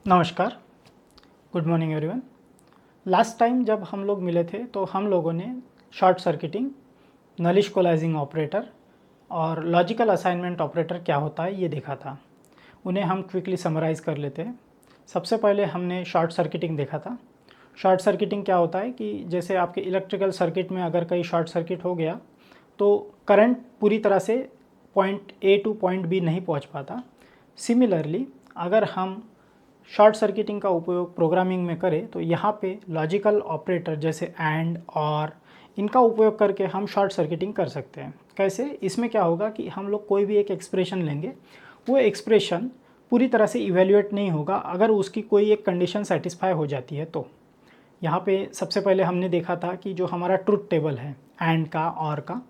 नमस्कार, good morning everyone. Last time जब हम लोग मिले थे तो हम लोगों ने शॉर्ट सर्किटिंग, नल इक्वलाइजिंग ऑपरेटर और लॉजिकल असाइनमेंट ऑपरेटर क्या होता है ये देखा था। उन्हें हम क्विकली समराइज़ कर लेते हैं। सबसे पहले हमने शॉर्ट सर्किटिंग देखा था। शॉर्ट सर्किटिंग क्या होता है कि जैसे आपके इलेक्ट्रिकल सर्किट में अगर कहीं शॉर्ट सर्किट हो गया तो करंट पूरी तरह से point A to point B नहीं पहुंच पाता। सिमिलरली अगर हम शॉर्ट सर्किटिंग का उपयोग प्रोग्रामिंग में करें तो यहाँ पे लॉजिकल ऑपरेटर जैसे एंड और इनका उपयोग करके हम शॉर्ट सर्किटिंग कर सकते हैं। कैसे? इसमें क्या होगा कि हम लोग कोई भी एक एक्सप्रेशन लेंगे, वो एक्सप्रेशन पूरी तरह से इवेल्युएट नहीं होगा अगर उसकी कोई एक कंडीशन सेटिस्फाई हो जाती है। तो यहाँ पे सबसे पहले हमने देखा था कि जो हमारा ट्रुथ टेबल है एंड का और का,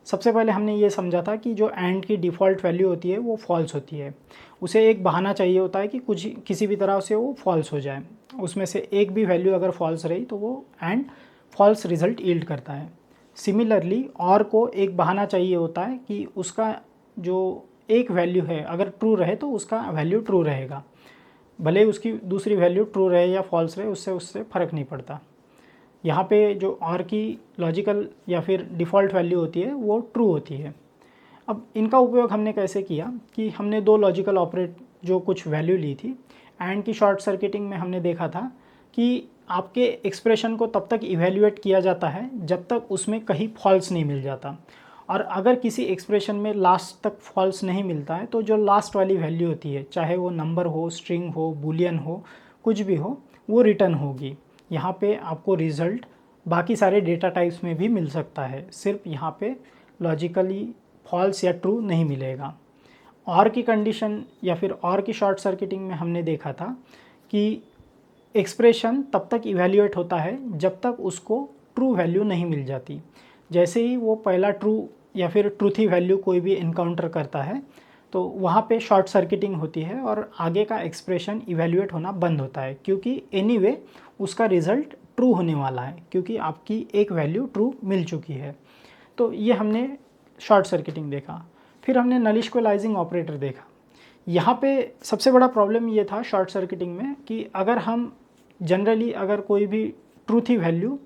सबसे पहले हमने ये समझा था कि जो एंड की डिफ़ॉल्ट वैल्यू होती है वो फॉल्स होती है। उसे एक बहाना चाहिए होता है कि कुछ किसी भी तरह से वो फॉल्स हो जाए। उसमें से एक भी वैल्यू अगर फॉल्स रही तो वो एंड फॉल्स रिजल्ट यील्ड करता है। सिमिलरली और को एक बहाना चाहिए होता है कि उसका जो एक वैल्यू है अगर ट्रू रहे तो उसका वैल्यू ट्रू रहेगा, भले ही उसकी दूसरी वैल्यू ट्रू रहे या फॉल्स रहे, उससे फ़र्क नहीं पड़ता। यहाँ पे जो और की लॉजिकल या फिर डिफ़ॉल्ट वैल्यू होती है वो ट्रू होती है। अब इनका उपयोग हमने कैसे किया कि हमने दो लॉजिकल ऑपरेट जो कुछ वैल्यू ली थी एंड की शॉर्ट सर्किटिंग में हमने देखा था कि आपके एक्सप्रेशन को तब तक इवेल्युएट किया जाता है जब तक उसमें कहीं फॉल्स नहीं मिल जाता, और अगर किसी एक्सप्रेशन में लास्ट तक फॉल्स नहीं मिलता है तो जो लास्ट वाली वैल्यू होती है, चाहे वो नंबर हो, स्ट्रिंग हो, बूलियन हो, कुछ भी हो, वो रिटर्न होगी। यहाँ पे आपको रिज़ल्ट बाकी सारे डेटा टाइप्स में भी मिल सकता है, सिर्फ यहाँ पे लॉजिकली फॉल्स या ट्रू नहीं मिलेगा। और की कंडीशन या फिर और की शॉर्ट सर्किटिंग में हमने देखा था कि एक्सप्रेशन तब तक इवेल्युएट होता है जब तक उसको ट्रू वैल्यू नहीं मिल जाती। जैसे ही वो पहला ट्रू या फिर ट्रूथी वैल्यू कोई भी इनकाउंटर करता है तो वहाँ पे शॉर्ट सर्किटिंग होती है और आगे का एक्सप्रेशन इवेल्युएट होना बंद होता है, क्योंकि एनीवे उसका रिज़ल्ट ट्रू होने वाला है क्योंकि आपकी एक वैल्यू ट्रू मिल चुकी है। तो ये हमने शॉर्ट सर्किटिंग देखा। फिर हमने नल इक्वलाइजिंग ऑपरेटर देखा। यहाँ पे सबसे बड़ा प्रॉब्लम ये था शॉर्ट सर्किटिंग में कि अगर हम जनरली अगर कोई भी ट्रूथी वैल्यू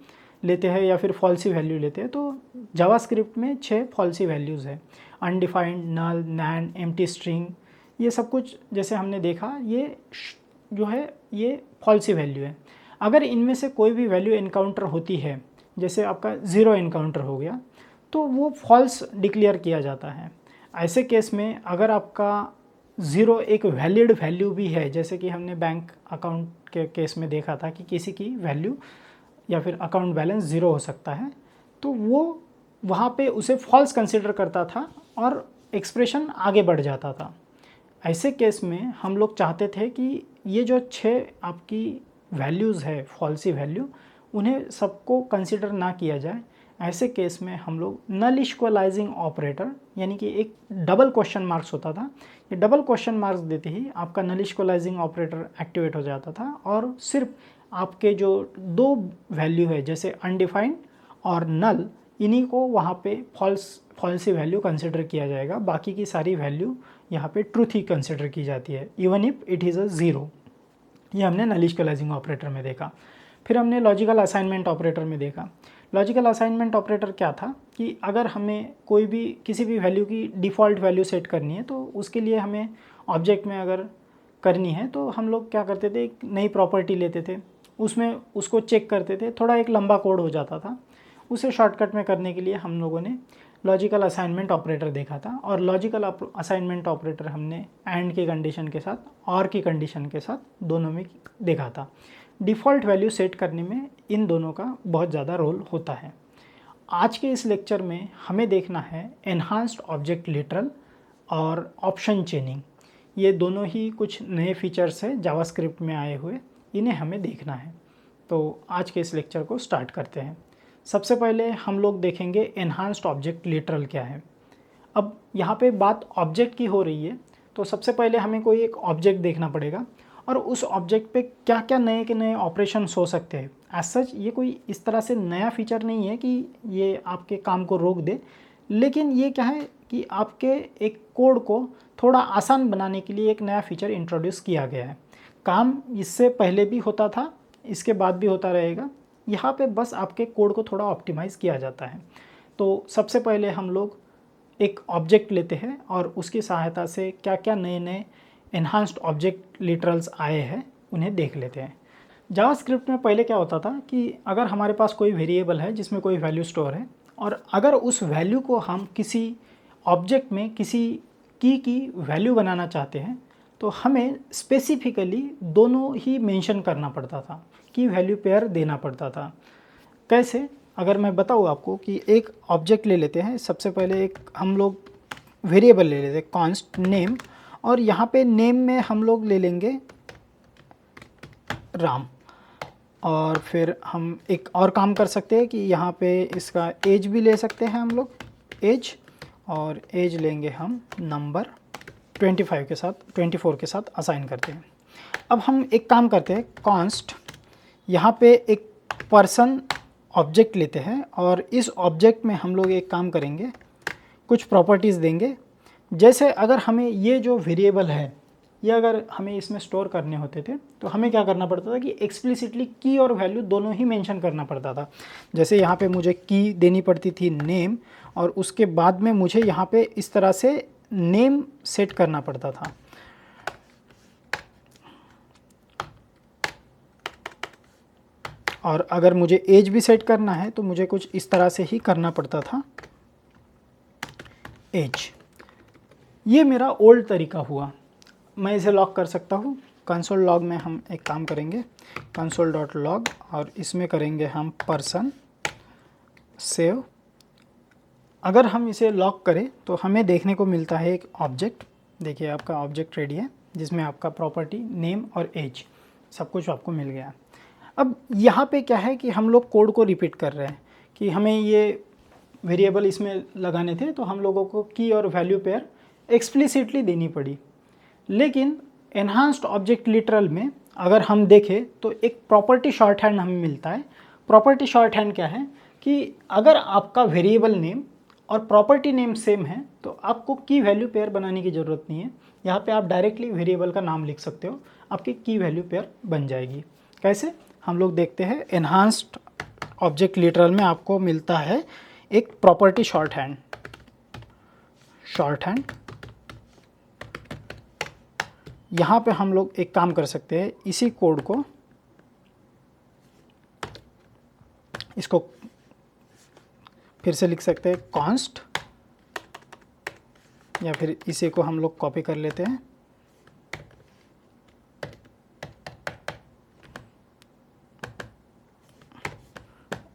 लेते हैं या फिर फॉल्सी वैल्यू लेते हैं तो जावास्क्रिप्ट में 6 फॉल्सी वैल्यूज़ है, अनडिफाइंड, नल, नैन, एम्प्टी स्ट्रिंग, ये सब कुछ जैसे हमने देखा ये जो है ये फॉल्सी वैल्यू है। अगर इनमें से कोई भी वैल्यू इनकाउंटर होती है, जैसे आपका ज़ीरो इनकाउंटर हो गया, तो वो फॉल्स डिक्लेयर किया जाता है। ऐसे केस में अगर आपका ज़ीरो एक वैलिड वैल्यू भी है, जैसे कि हमने बैंक अकाउंट के केस में देखा था कि किसी की वैल्यू या फिर अकाउंट बैलेंस ज़ीरो हो सकता है, तो वो वहाँ पे उसे फॉल्स कंसिडर करता था और एक्सप्रेशन आगे बढ़ जाता था। ऐसे केस में हम लोग चाहते थे कि ये जो 6 आपकी वैल्यूज़ है फॉल्सी वैल्यू, उन्हें सबको कंसिडर ना किया जाए। ऐसे केस में हम लोग नल इक्वलाइजिंग ऑपरेटर यानी कि एक डबल क्वेश्चन मार्क्स होता था, ये डबल क्वेश्चन मार्क्स देते ही आपका नल इक्वलाइजिंग ऑपरेटर एक्टिवेट हो जाता था और सिर्फ आपके जो दो वैल्यू है जैसे अनडिफाइंड और नल, इन्हीं को वहाँ पे फॉल्सी वैल्यू कंसिडर किया जाएगा। बाकी की सारी वैल्यू यहाँ पे ट्रूथ ही कंसिडर की जाती है, even if it is a zero. ये हमने नल इक्वलाइजिंग ऑपरेटर में देखा। फिर हमने लॉजिकल असाइनमेंट ऑपरेटर में देखा। लॉजिकल असाइनमेंट ऑपरेटर क्या था कि अगर हमें कोई भी किसी भी वैल्यू की डिफ़ॉल्ट वैल्यू सेट करनी है तो उसके लिए हमें ऑब्जेक्ट में अगर करनी है तो हम लोग क्या करते थे, एक नई प्रॉपर्टी लेते थे, उसमें उसको चेक करते थे, थोड़ा एक लंबा कोड हो जाता था। उसे शॉर्टकट में करने के लिए हम लोगों ने लॉजिकल असाइनमेंट ऑपरेटर देखा था, और लॉजिकल असाइनमेंट ऑपरेटर हमने एंड की कंडीशन के साथ और की कंडीशन के साथ दोनों में देखा था। डिफ़ॉल्ट वैल्यू सेट करने में इन दोनों का बहुत ज़्यादा रोल होता है। आज के इस लेक्चर में हमें देखना है एनहांस्ड ऑब्जेक्ट लिटरल और ऑप्शन चेनिंग। ये दोनों ही कुछ नए फीचर्स हैं जावास्क्रिप्ट में आए हुए, इन्हें हमें देखना है। तो आज के इस लेक्चर को स्टार्ट करते हैं। सबसे पहले हम लोग देखेंगे एनहांस्ड ऑब्जेक्ट लिटरल क्या है। अब यहाँ पे बात ऑब्जेक्ट की हो रही है तो सबसे पहले हमें कोई एक ऑब्जेक्ट देखना पड़ेगा और उस ऑब्जेक्ट पे क्या क्या नए के नए ऑपरेशंस हो सकते हैं। एज सच ये कोई इस तरह से नया फीचर नहीं है कि ये आपके काम को रोक दे, लेकिन ये क्या है कि आपके एक कोड को थोड़ा आसान बनाने के लिए एक नया फीचर इंट्रोड्यूस किया गया है। काम इससे पहले भी होता था, इसके बाद भी होता रहेगा। यहाँ पे बस आपके कोड को थोड़ा ऑप्टिमाइज़ किया जाता है। तो सबसे पहले हम लोग एक ऑब्जेक्ट लेते हैं और उसकी सहायता से क्या क्या नए नए एनहांस्ड ऑब्जेक्ट लिटरल्स आए हैं उन्हें देख लेते हैं। जावास्क्रिप्ट में पहले क्या होता था कि अगर हमारे पास कोई वेरिएबल है जिसमें कोई वैल्यू स्टोर है और अगर उस वैल्यू को हम किसी ऑब्जेक्ट में किसी की वैल्यू बनाना चाहते हैं तो हमें स्पेसिफिकली दोनों ही मेंशन करना पड़ता था, की वैल्यू पेयर देना पड़ता था। कैसे, अगर मैं बताऊँ आपको कि एक ऑब्जेक्ट ले लेते हैं, सबसे पहले एक हम लोग वेरिएबल ले लेते हैं कॉन्स्ट नेम, और यहाँ पे नेम में हम लोग ले लेंगे राम। और फिर हम एक और काम कर सकते हैं कि यहाँ पे इसका एज भी ले सकते हैं हम लोग, एज, और एज लेंगे हम नंबर 24 के साथ असाइन करते हैं। अब हम एक काम करते हैं, कॉन्स्ट यहाँ पे एक पर्सन ऑब्जेक्ट लेते हैं और इस ऑब्जेक्ट में हम लोग एक काम करेंगे, कुछ प्रॉपर्टीज़ देंगे। जैसे अगर हमें ये जो वेरिएबल है ये अगर हमें इसमें स्टोर करने होते थे तो हमें क्या करना पड़ता था कि एक्सप्लिसिटली की और वैल्यू दोनों ही मेंशन करना पड़ता था। जैसे यहाँ पे मुझे की देनी पड़ती थी नेम, और उसके बाद में मुझे यहाँ पे इस तरह से नेम सेट करना पड़ता था। और अगर मुझे एज भी सेट करना है तो मुझे कुछ इस तरह से ही करना पड़ता था, एज। ये मेरा ओल्ड तरीका हुआ। मैं इसे लॉग कर सकता हूँ। कंसोल लॉग में हम एक काम करेंगे, console.log, और इसमें करेंगे हम पर्सन सेव। अगर हम इसे लॉक करें तो हमें देखने को मिलता है एक ऑब्जेक्ट। देखिए आपका ऑब्जेक्ट रेडी है जिसमें आपका प्रॉपर्टी नेम और एज सब कुछ आपको मिल गया। अब यहाँ पे क्या है कि हम लोग कोड को रिपीट कर रहे हैं कि हमें ये वेरिएबल इसमें लगाने थे तो हम लोगों को की और वैल्यू पेयर एक्सप्लिसिटली देनी पड़ी। लेकिन एनहांस्ड ऑब्जेक्ट लिटरल में अगर हम देखें तो एक प्रॉपर्टी शॉर्ट हैंड हमें मिलता है। प्रॉपर्टी शॉर्ट हैंड क्या है कि अगर आपका वेरिएबल नेम और प्रॉपर्टी नेम सेम है तो आपको की वैल्यू पेयर बनाने की ज़रूरत नहीं है। यहाँ पे आप डायरेक्टली वेरिएबल का नाम लिख सकते हो, आपकी की वैल्यू पेयर बन जाएगी। कैसे, हम लोग देखते हैं। एनहांस्ड ऑब्जेक्ट लिटरल में आपको मिलता है एक प्रॉपर्टी शॉर्ट हैंड। यहाँ पे हम लोग एक काम कर सकते हैं, इसी कोड को, इसको फिर से लिख सकते हैं कॉन्स्ट, या फिर इसी को हम लोग कॉपी कर लेते हैं।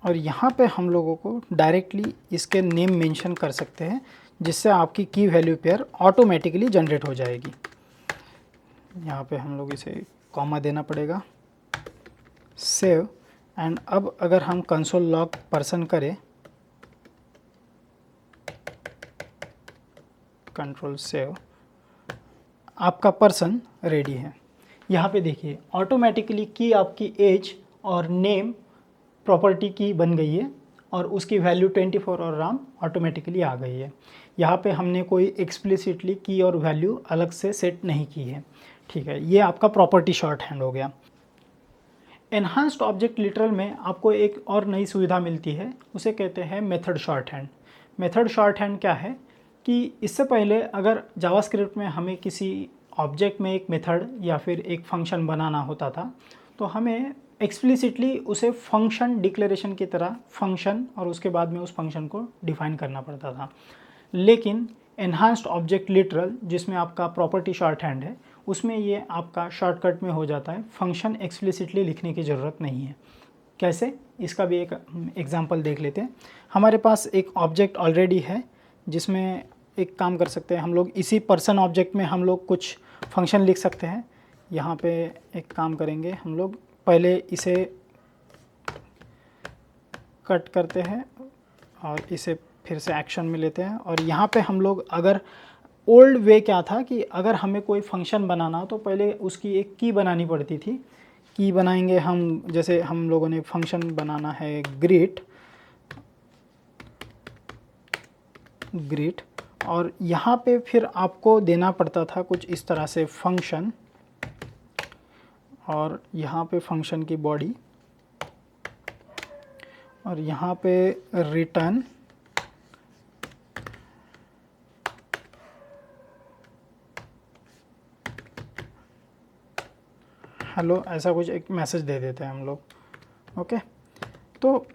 और यहाँ पे हम लोगों को डायरेक्टली इसके नेम मेंशन कर सकते हैं जिससे आपकी की वैल्यू पेयर ऑटोमेटिकली जनरेट हो जाएगी। यहाँ पे हम लोग इसे कॉमा देना पड़ेगा, सेव। एंड अब अगर हम कंसोल लॉग पर्सन करें, कंट्रोल सेव, आपका पर्सन रेडी है। यहाँ पे देखिए ऑटोमेटिकली की आपकी एज और नेम प्रॉपर्टी की बन गई है और उसकी वैल्यू 24 और राम ऑटोमेटिकली आ गई है। यहाँ पे हमने कोई एक्सप्लिसिटली की और वैल्यू अलग से सेट नहीं की है। ठीक है, ये आपका प्रॉपर्टी शॉर्ट हैंड हो गया। एनहांस्ड ऑब्जेक्ट लिटरल में आपको एक और नई सुविधा मिलती है, उसे कहते हैं method short hand. Method short hand क्या है कि इससे पहले अगर जावास्क्रिप्ट में हमें किसी ऑब्जेक्ट में एक मेथड या फिर एक फंक्शन बनाना होता था तो हमें एक्सप्लिसिटली उसे फंक्शन डिक्लेरेशन की तरह फंक्शन और उसके बाद में उस फंक्शन को डिफाइन करना पड़ता था। लेकिन एनहांस्ड ऑब्जेक्ट लिटरल जिसमें आपका प्रॉपर्टी शॉर्ट हैंड है उसमें ये आपका शॉर्टकट में हो जाता है, फंक्शन एक्सप्लिसिटली लिखने की ज़रूरत नहीं है। कैसे, इसका भी एक एग्जांपल देख लेते हैं। हमारे पास एक ऑब्जेक्ट ऑलरेडी है जिसमें एक काम कर सकते हैं हम लोग, इसी पर्सन ऑब्जेक्ट में हम लोग कुछ फंक्शन लिख सकते हैं। यहाँ पे एक काम करेंगे हम लोग, पहले इसे कट करते हैं और इसे फिर से एक्शन में लेते हैं। और यहाँ पे हम लोग, अगर ओल्ड वे क्या था कि अगर हमें कोई फंक्शन बनाना हो तो पहले उसकी एक की बनानी पड़ती थी। की बनाएंगे हम, जैसे हम लोगों ने फंक्शन बनाना है ग्रीट, और यहाँ पे फिर आपको देना पड़ता था कुछ इस तरह से फंक्शन और यहाँ पे फंक्शन की बॉडी और यहाँ पे रिटर्न हेलो, ऐसा कुछ एक मैसेज दे देते हैं हम लोग। ओके, तो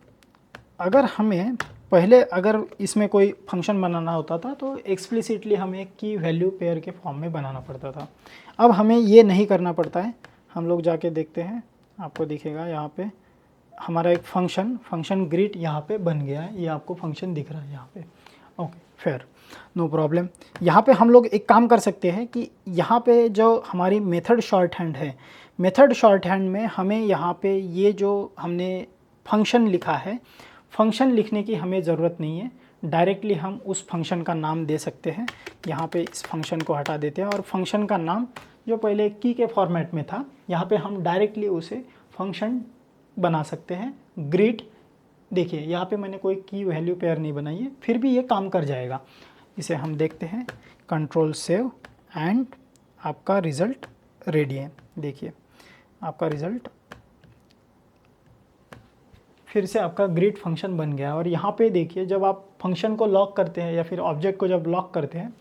अगर हमें पहले अगर इसमें कोई फंक्शन बनाना होता था तो एक्सप्लिसिटली हमें की वैल्यू पेयर के फॉर्म में बनाना पड़ता था। अब हमें ये नहीं करना पड़ता है। हम लोग जाके देखते हैं, आपको दिखेगा यहाँ पे हमारा एक फंक्शन ग्रीट यहाँ पे बन गया है। ये आपको फंक्शन दिख रहा है यहाँ पे। ओके, फिर नो प्रॉब्लम। यहाँ पे हम लोग एक काम कर सकते हैं कि यहाँ पे जो हमारी मेथड शॉर्ट हैंड है, मेथड शॉर्ट हैंड में हमें यहाँ पे ये जो हमने फंक्शन लिखा है, फंक्शन लिखने की हमें ज़रूरत नहीं है। डायरेक्टली हम उस फंक्शन का नाम दे सकते हैं। यहाँ पे इस फंक्शन को हटा देते हैं और फंक्शन का नाम जो पहले की के फॉर्मेट में था, यहाँ पे हम डायरेक्टली उसे फंक्शन बना सकते हैं ग्रीट। देखिए यहाँ पे मैंने कोई की वैल्यू पेयर नहीं बनाई है, फिर भी ये काम कर जाएगा। इसे हम देखते हैं, कंट्रोल सेव एंड आपका रिज़ल्ट रेडी है। देखिए आपका रिज़ल्ट फिर से आपका ग्रीट फंक्शन बन गया। और यहाँ पे देखिए जब आप फंक्शन को लॉक करते हैं या फिर ऑब्जेक्ट को जब लॉक करते हैं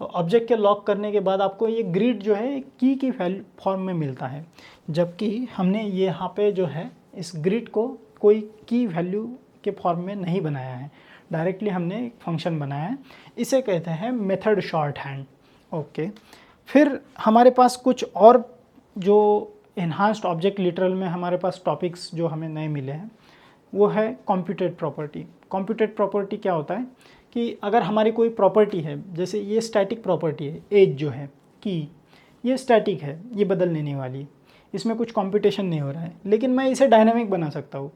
तो ऑब्जेक्ट के लॉक करने के बाद आपको ये ग्रीट जो है की वैल्यू फॉर्म में मिलता है, जबकि हमने ये यहाँ पे जो है इस ग्रीट को कोई की वैल्यू के फॉर्म में नहीं बनाया है, डायरेक्टली हमने एक फंक्शन बनाया है। इसे कहते हैं मेथड शॉर्ट हैंड। ओके, फिर हमारे पास कुछ और जो एनहांस्ड ऑब्जेक्ट लिटरल में हमारे पास टॉपिक्स जो हमें नए मिले हैं वो है कॉम्प्यूटेड प्रॉपर्टी। कॉम्प्यूटेड प्रॉपर्टी क्या होता है कि अगर हमारी कोई प्रॉपर्टी है, जैसे ये स्टैटिक प्रॉपर्टी है, एज जो है की, ये स्टैटिक है, ये बदलने नहीं वाली, इसमें कुछ कंप्यूटेशन नहीं हो रहा है, लेकिन मैं इसे डायनामिक बना सकता हूँ।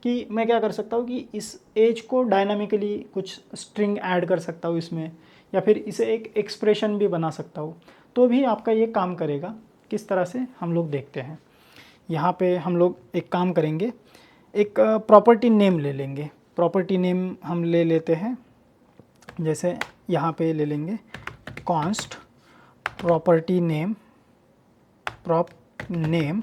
कि मैं क्या कर सकता हूँ कि इस एज को डायनामिकली कुछ स्ट्रिंग ऐड कर सकता हूँ इसमें, या फिर इसे एक एक्सप्रेशन भी बना सकता हूँ, तो भी आपका ये काम करेगा। किस तरह से हम लोग देखते हैं। यहाँ पे हम लोग एक काम करेंगे, एक प्रॉपर्टी नेम ले लेंगे। प्रॉपर्टी नेम हम ले लेते हैं, जैसे यहाँ पे ले लेंगे const property name, prop name,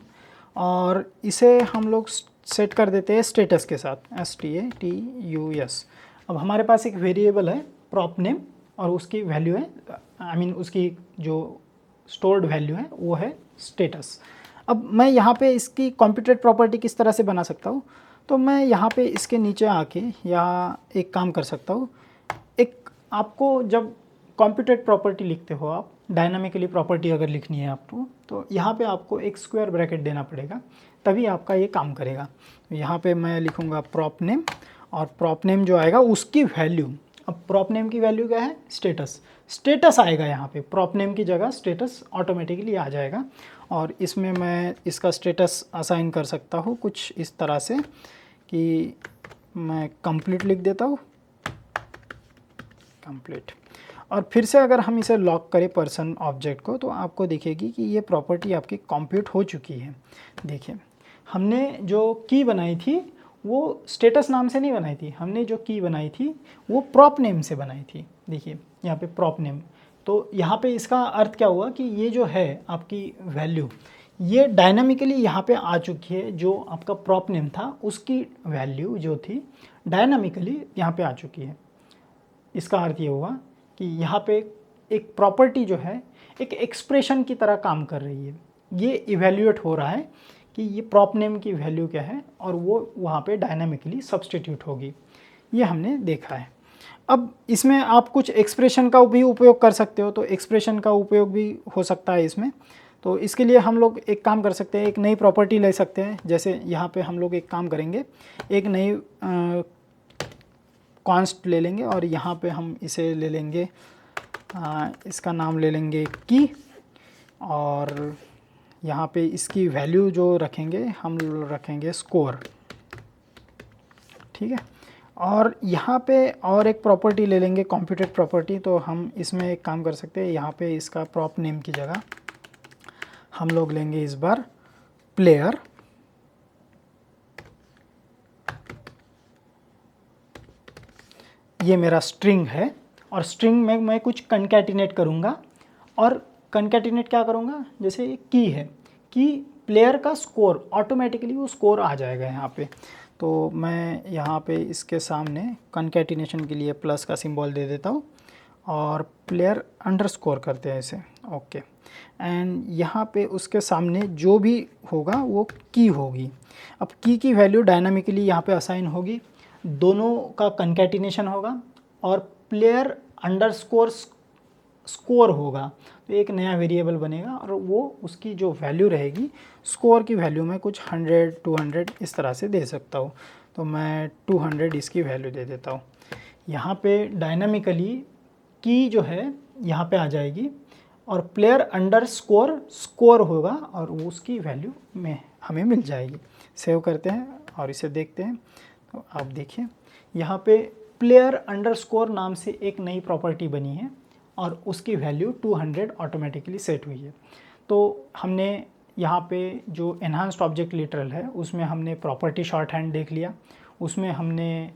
और इसे हम लोग सेट कर देते हैं स्टेटस के साथ, STATUS। अब हमारे पास एक वेरिएबल है प्रॉप नेम और उसकी वैल्यू है, उसकी जो स्टोर्ड वैल्यू है वो है स्टेटस। अब मैं यहाँ पे इसकी कॉम्प्यूटेड प्रॉपर्टी किस तरह से बना सकता हूँ, तो मैं यहाँ पे इसके नीचे आके या एक काम कर सकता हूँ। एक आपको जब कॉम्प्यूटेड प्रॉपर्टी लिखते हो आप, डायनामिकली प्रॉपर्टी अगर लिखनी है आपको, तो यहाँ पे आपको एक स्क्वायर ब्रैकेट देना पड़ेगा, तभी आपका ये काम करेगा। तो यहाँ पे मैं लिखूँगा प्रॉप नेम, और प्रॉप नेम जो आएगा उसकी वैल्यू, अब प्रॉप नेम की वैल्यू क्या है, स्टेटस। स्टेटस आएगा यहाँ पे, प्रॉप नेम की जगह स्टेटस ऑटोमेटिकली आ जाएगा। और इसमें मैं इसका स्टेटस असाइन कर सकता हूँ कुछ इस तरह से कि मैं कंप्लीट लिख देता हूँ, कंप्लीट। और फिर से अगर हम इसे लॉक करें पर्सन ऑब्जेक्ट को, तो आपको दिखेगी कि ये प्रॉपर्टी आपकी कंप्यूट हो चुकी है। देखिए हमने जो की बनाई थी वो स्टेटस नाम से नहीं बनाई थी, हमने जो की बनाई थी वो प्रॉप नेम से बनाई थी। देखिए यहाँ पे प्रॉप नेम, तो यहाँ पे इसका अर्थ क्या हुआ कि ये जो है आपकी वैल्यू, ये डायनामिकली यहाँ पे आ चुकी है। जो आपका प्रॉप नेम था उसकी वैल्यू जो थी डायनामिकली यहाँ पे आ चुकी है। इसका अर्थ ये हुआ कि यहाँ पे एक प्रॉपर्टी जो है एक एक्सप्रेशन की तरह काम कर रही है। ये इवैल्यूएट हो रहा है कि ये प्रॉप नेम की वैल्यू क्या है, और वो वहाँ पे डायनामिकली सब्स्टिट्यूट होगी। ये हमने देखा है। अब इसमें आप कुछ एक्सप्रेशन का भी उपयोग कर सकते हो, तो एक्सप्रेशन का उपयोग भी हो सकता है इसमें। तो इसके लिए हम लोग एक काम कर सकते हैं, एक नई प्रॉपर्टी ले सकते हैं। जैसे यहाँ पे हम लोग एक काम करेंगे, एक नई कॉन्स्ट ले लेंगे और यहाँ पे हम इसे ले लेंगे, इसका नाम ले लेंगे की, और यहाँ पे इसकी वैल्यू जो रखेंगे हम रखेंगे स्कोर, ठीक है। और यहाँ पे और एक प्रॉपर्टी ले लेंगे कॉम्प्यूटेड प्रॉपर्टी। तो हम इसमें एक काम कर सकते हैं, यहाँ पे इसका प्रॉप नेम की जगह हम लोग लेंगे इस बार प्लेयर, ये मेरा स्ट्रिंग है, और स्ट्रिंग में मैं कुछ कंकैटिनेट करूँगा। और कंकैटिनेट क्या करूँगा, जैसे की है, की प्लेयर का स्कोर ऑटोमेटिकली वो स्कोर आ जाएगा यहाँ पे। तो मैं यहाँ पे इसके सामने कंकैटिनेशन के लिए प्लस का सिंबल दे देता हूँ और प्लेयर अंडरस्कोर करते हैं इसे, ओके। एंड यहाँ पे उसके सामने जो भी होगा वो की होगी। अब की वैल्यू डायनामिकली यहाँ पे असाइन होगी, दोनों का कंकैटिनेशन होगा और प्लेयर अंडरस्कोर स्कोर होगा। तो एक नया वेरिएबल बनेगा और वो उसकी जो वैल्यू रहेगी, स्कोर की वैल्यू में कुछ 100 200 इस तरह से दे सकता हूँ। तो मैं 200 इसकी वैल्यू दे देता हूँ। यहाँ पे डायनामिकली की जो है यहाँ पे आ जाएगी और प्लेयर अंडरस्कोर स्कोर होगा और वो उसकी वैल्यू में हमें मिल जाएगी। सेव करते हैं और इसे देखते हैं। तो आप देखिए यहाँ पे प्लेयर अंडरस्कोर नाम से एक नई प्रॉपर्टी बनी है और उसकी वैल्यू 200 ऑटोमेटिकली सेट हुई है। तो हमने यहाँ पे जो एनहांस्ड ऑब्जेक्ट लिटरल है उसमें हमने प्रॉपर्टी शॉर्ट हैंड देख लिया, उसमें हमने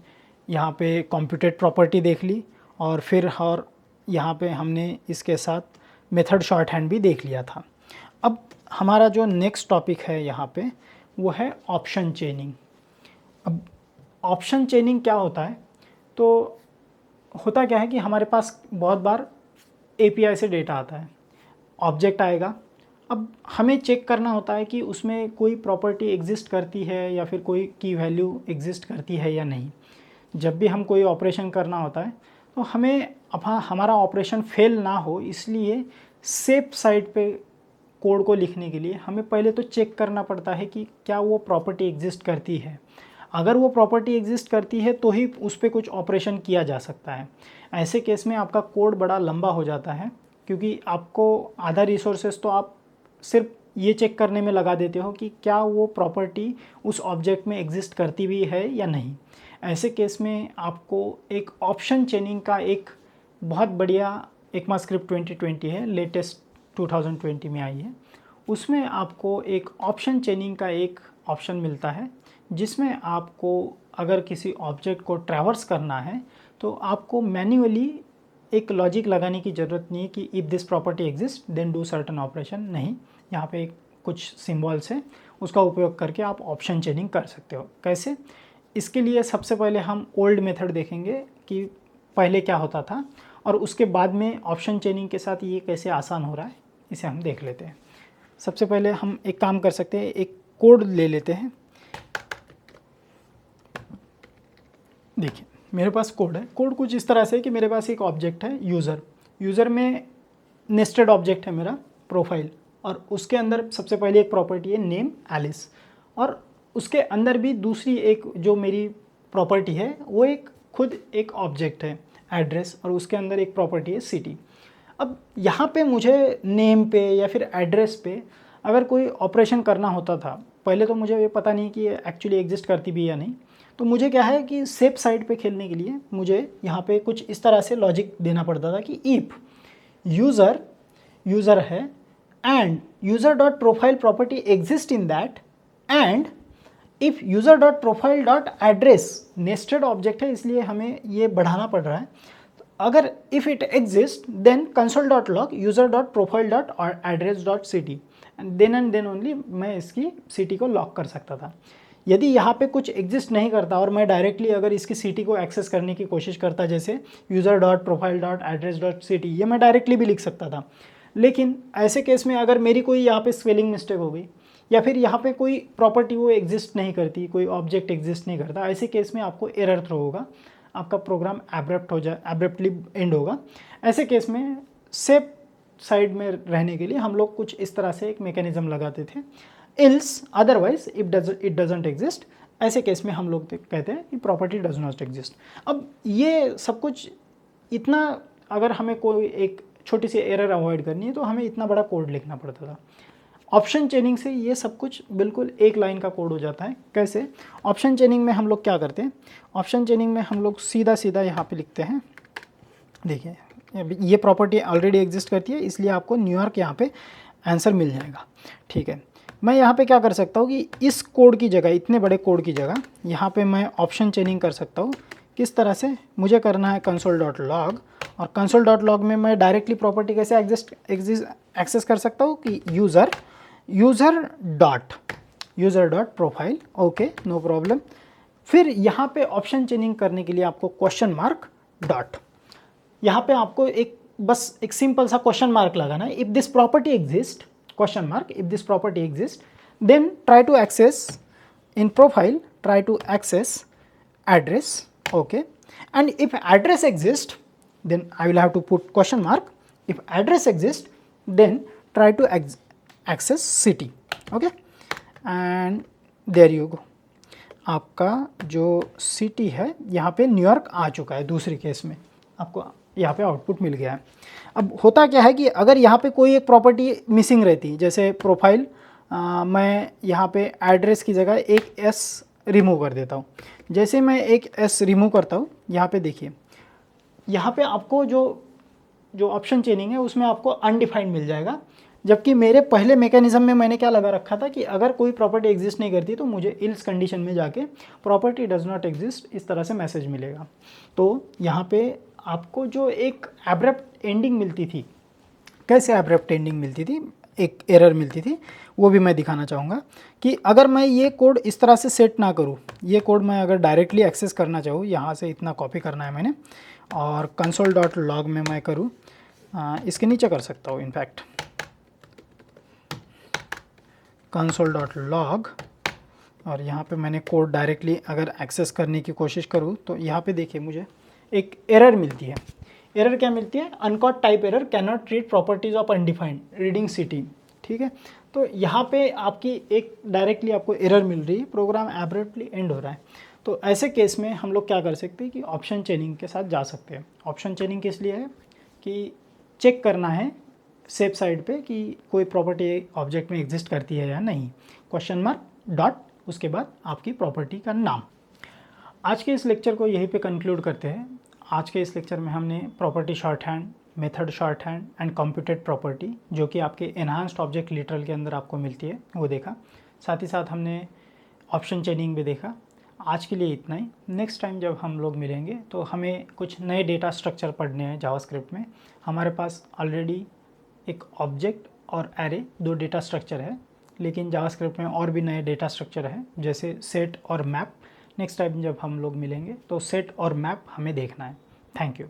यहाँ पे कॉम्प्यूटेड प्रॉपर्टी देख ली और फिर और यहाँ पे हमने इसके साथ मेथड शॉर्ट हैंड भी देख लिया था। अब हमारा जो नेक्स्ट टॉपिक है यहाँ पे वो है ऑप्शन चेनिंग। अब ऑप्शन चेनिंग क्या होता है? तो होता क्या है कि हमारे पास बहुत बार API से डेटा आता है, ऑब्जेक्ट आएगा। अब हमें चेक करना होता है कि उसमें कोई प्रॉपर्टी एग्जिस्ट करती है या फिर कोई की वैल्यू एग्जिस्ट करती है या नहीं। जब भी हम कोई ऑपरेशन करना होता है तो हमें अब हमारा ऑपरेशन फेल ना हो, इसलिए सेफ साइड पे कोड को लिखने के लिए हमें पहले तो चेक करना पड़ता है कि क्या वो प्रॉपर्टी एग्जिस्ट करती है। अगर वो प्रॉपर्टी एग्जिस्ट करती है तो ही उस पर कुछ ऑपरेशन किया जा सकता है। ऐसे केस में आपका कोड बड़ा लंबा हो जाता है, क्योंकि आपको आधा रिसोर्सेज तो आप सिर्फ ये चेक करने में लगा देते हो कि क्या वो प्रॉपर्टी उस ऑब्जेक्ट में एग्जिस्ट करती भी है या नहीं। ऐसे केस में आपको एक ऑप्शन चेनिंग का एक बहुत बढ़िया ECMAScript 2020 है, लेटेस्ट 2020 में आई है। उसमें आपको एक ऑप्शन चेनिंग का एक ऑप्शन मिलता है जिसमें आपको अगर किसी ऑब्जेक्ट को ट्रैवर्स करना है तो आपको मैन्युअली एक लॉजिक लगाने की ज़रूरत नहीं है कि if this property exist then do certain operation. नहीं, यहाँ पे कुछ सिंबल्स है, उसका उपयोग करके आप ऑप्शन चेनिंग कर सकते हो। कैसे? इसके लिए सबसे पहले हम ओल्ड मेथड देखेंगे कि पहले क्या होता था और उसके बाद में ऑप्शन चेनिंग के साथ ये कैसे आसान हो रहा है, इसे हम देख लेते हैं। सबसे पहले हम एक काम कर सकते हैं, एक कोड ले लेते हैं। देखिए मेरे पास कोड है। कोड कुछ इस तरह से कि मेरे पास एक ऑब्जेक्ट है यूज़र में नेस्टेड ऑब्जेक्ट है मेरा प्रोफाइल, और उसके अंदर सबसे पहले एक प्रॉपर्टी है नेम एलिस, और उसके अंदर भी दूसरी एक जो मेरी प्रॉपर्टी है वो एक खुद एक ऑब्जेक्ट है एड्रेस, और उसके अंदर एक प्रॉपर्टी है सिटी। अब यहाँ पे मुझे नेम पे या फिर एड्रेस पे अगर कोई ऑपरेशन करना होता था, पहले तो मुझे ये पता नहीं कि ये एक्चुअली एग्जिस्ट करती भी या नहीं। तो मुझे क्या है कि सेफ साइड पे खेलने के लिए मुझे यहाँ पे कुछ इस तरह से लॉजिक देना पड़ता था कि इफ यूज़र है and user dot profile property exist in that, and if user dot profile dot address nested object है इसलिए हमें ये बढ़ाना पड़ रहा है। अगर if it exist then console dot log user dot profile dot address dot city, and then only मैं इसकी सिटी को लॉक कर सकता था। यदि यहाँ पे कुछ एग्जिस्ट नहीं करता और मैं डायरेक्टली अगर इसकी सिटी को एक्सेस करने की कोशिश करता, जैसे user dot profile dot address dot city, ये मैं डायरेक्टली भी लिख सकता था। लेकिन ऐसे केस में अगर मेरी कोई यहाँ पे स्पेलिंग मिस्टेक हो गई या फिर यहाँ पे कोई प्रॉपर्टी वो एग्जिस्ट नहीं करती, कोई ऑब्जेक्ट एग्जिस्ट नहीं करता, ऐसे केस में आपको एरर थ्रो होगा, आपका प्रोग्राम एब्रप्टली एंड होगा। ऐसे केस में सेफ साइड में रहने के लिए हम लोग कुछ इस तरह से एक मैकेनिज्म लगाते थे, ills otherwise it doesn't exist. ऐसे केस में हम लोग कहते हैं कि प्रॉपर्टी डज नॉट एग्जिस्ट। अब ये सब कुछ इतना, अगर हमें कोई एक छोटी सी एरर अवॉइड करनी है तो हमें इतना बड़ा कोड लिखना पड़ता था। ऑप्शन चेनिंग से ये सब कुछ बिल्कुल एक लाइन का कोड हो जाता है। कैसे? ऑप्शन चेनिंग में हम लोग क्या करते हैं, ऑप्शन चेनिंग में हम लोग सीधा सीधा यहाँ पे लिखते हैं। देखिए ये प्रॉपर्टी ऑलरेडी एग्जिस्ट करती है इसलिए आपको न्यूयॉर्क यहाँ पे आंसर मिल जाएगा। ठीक है, मैं यहाँ पे क्या कर सकता हूँ कि इस कोड की जगह, इतने बड़े कोड की जगह यहाँ पे मैं ऑप्शन चेनिंग कर सकता हूँ। किस तरह से? मुझे करना है कंसोल डॉट लॉग, और कंसोल डॉट लॉग में मैं डायरेक्टली प्रॉपर्टी कैसे एक्सेस कर सकता हूँ कि user dot profile, okay no problem. फिर यहाँ पे ऑप्शन चेंजिंग करने के लिए आपको क्वेश्चन मार्क डॉट, यहाँ पे आपको बस एक सिंपल सा क्वेश्चन मार्क लगाना है। If this property exist, question mark, if this property exist then try to access in profile, try to access address, okay, and if address exists then I will have to put question mark. If address exists then try to access city, okay, and there you go। आपका जो city है यहाँ पे New York आ चुका है, दूसरी case में आपको यहाँ पे आउटपुट मिल गया है। अब होता क्या है कि अगर यहाँ पे कोई एक प्रॉपर्टी मिसिंग रहती, जैसे प्रोफाइल, मैं यहाँ पे एड्रेस की जगह एक एस रिमूव कर देता हूँ। जैसे मैं एक एस रिमूव करता हूँ, यहाँ पे देखिए, यहाँ पे आपको जो ऑप्शन चेनिंग है उसमें आपको अनडिफाइंड मिल जाएगा, जबकि मेरे पहले मैकेनिज्म में मैंने क्या लगा रखा था कि अगर कोई प्रॉपर्टी एग्जिस्ट नहीं करती तो मुझे इल्स कंडीशन में जाके प्रॉपर्टी डज नॉट एग्जिस्ट इस तरह से मैसेज मिलेगा। तो यहाँ पे आपको जो एक एब्रप्ट एंडिंग मिलती थी, कैसे एब्रप्ट एंडिंग मिलती थी, एक एरर मिलती थी, वो भी मैं दिखाना चाहूँगा कि अगर मैं ये कोड इस तरह से सेट ना करूँ, ये कोड मैं अगर डायरेक्टली एक्सेस करना चाहूँ, यहाँ से इतना कॉपी करना है मैंने और console.log में मैं करूँ, इसके नीचे कर सकता हूँ इनफैक्ट console.log, और यहाँ पे मैंने कोड डायरेक्टली अगर एक्सेस करने की कोशिश करूँ तो यहाँ पे देखिए मुझे एक एरर मिलती है। एरर क्या मिलती है? Uncaught type error, can not read properties of undefined reading city, ठीक है। तो यहाँ पे आपकी एक डायरेक्टली आपको एरर मिल रही है, प्रोग्राम एब्रप्टली एंड हो रहा है। तो ऐसे केस में हम लोग क्या कर सकते हैं कि ऑप्शन चेनिंग के साथ जा सकते हैं। ऑप्शन चेनिंग किस लिए है कि चेक करना है सेफ साइड पे कि कोई प्रॉपर्टी ऑब्जेक्ट में एग्जिस्ट करती है या नहीं, क्वेश्चन मार्क डॉट, उसके बाद आपकी प्रॉपर्टी का नाम। आज के इस लेक्चर को यहीं पे कंक्लूड करते हैं। आज के इस लेक्चर में हमने property short hand, method short hand and computed property, जो कि आपके एनहांस्ड ऑब्जेक्ट लिटरल के अंदर आपको मिलती है, वो देखा। साथ ही साथ हमने ऑप्शन चेनिंग भी देखा। आज के लिए इतना ही। नेक्स्ट टाइम जब हम लोग मिलेंगे तो हमें कुछ नए डेटा स्ट्रक्चर पढ़ने हैं जावास्क्रिप्ट में। हमारे पास ऑलरेडी एक ऑब्जेक्ट और एरे, दो डेटा स्ट्रक्चर है, लेकिन जावास्क्रिप्ट में और भी नए डेटा स्ट्रक्चर है, जैसे सेट और मैप। नेक्स्ट टाइम जब हम लोग मिलेंगे तो सेट और मैप हमें देखना है। Thank you.